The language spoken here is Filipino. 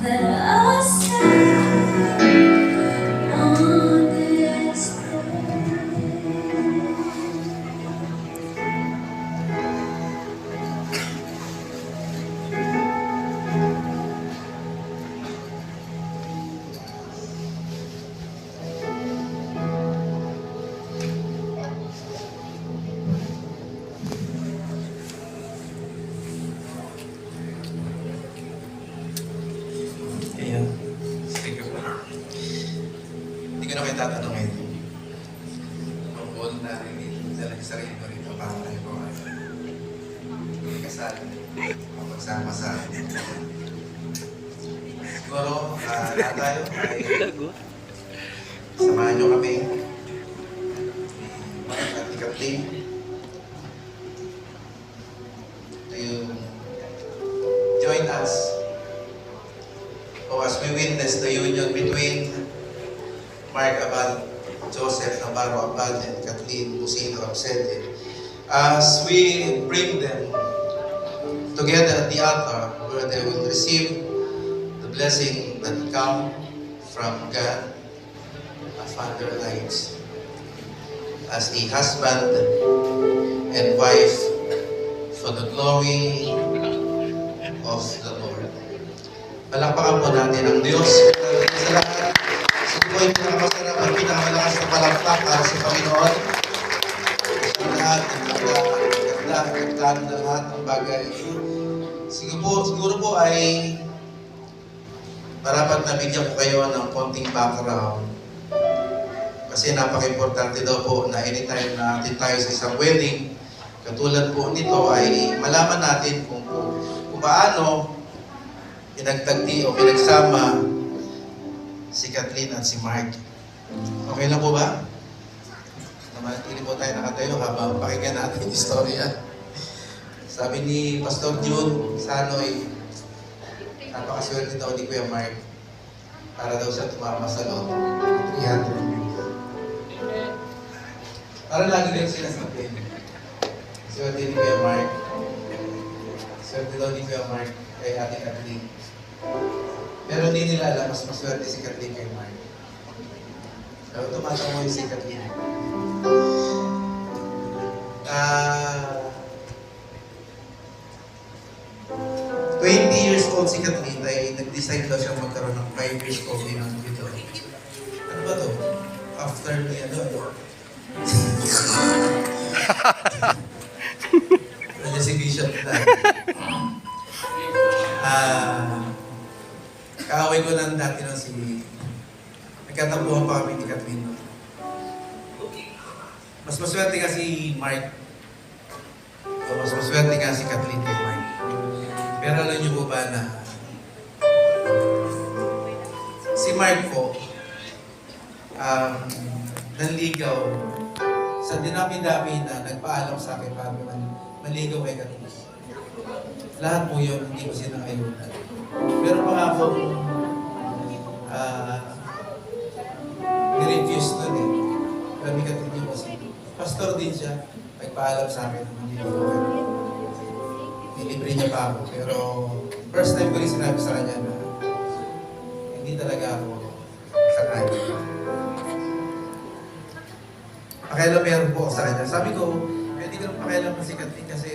that I said on this Ayan. Sige po. Hindi ko na kayo tatanungin. Tungkol na rin sarili ko rito para tayo po ay kasal. Magsama sa siguro lahat tayo ay samahan nyo kami. At ikating to join us as we witness the union between Mark Abad, Joseph Navarro Abad, and Kathleen Busino Absente, as we bring them together at the altar where they will receive the blessing that come from God, a Father lives, as a husband and wife for the glory of the Lord. Palakpakan po natin ang Diyos. Sa lahat, sige po yung pinakamasarap at pinakamalakas na palakpak para sa Panginoon. Sa lahat, ng lahat ng bagay. Siguro po ay marapat na bigyan ko kayo ng konting background. Kasi napaka-importante daw po na anytime na atin tayo sa isang wedding, katulad po nito ay malaman natin kung paano pinagtagdi o pinagsama si Kathleen at si Mark. Okay lang po ba? Namanatili po tayo nakatayo habang pakinggan natin yung istorya. Sabi ni Pastor June Sanoy, napakaswerte daw ni Kuya Mark para daw siya tumama sa loob. 300. Para lagi din sinasabi. Swerte ni Kuya Mark. Swerte daw ni Kuya Mark kay Ate Kathleen. Pero hindi nila alam, mas maswerte si Kathleen kay Mark. Pero tumatangoy si Kathleen. 20 years old si Kathleen ay nag-decide daw siya magkaroon ng 5 years covenant dito. Ano ba to? After ni Kanya si Bishop na. Kaaway ko lang dati ng si... Nagkatabuhan pa kami ni Kathleen. Mas maswerte nga si Mark. O mas maswerte nga si Kathleen kay Mark. Pero alam niyo po ba na si Mark po nanligaw sa dinami-dami na nagpaalam sa akin para maligaw kay Kathleen. Lahat po yun, hindi ko sinangayunan. Pero pangako, ni-refuse nun eh. Kami Kathleen yung kasi. Pastor din siya, nagpaalam sa akin. Nilibre niya pa ako. Pero first time ko rin sinabi sa kanya na hindi talaga ako sa kanya. Pakialam meron po ako sa kanya. Sabi ko, hindi ko pakialam si Kathleen kasi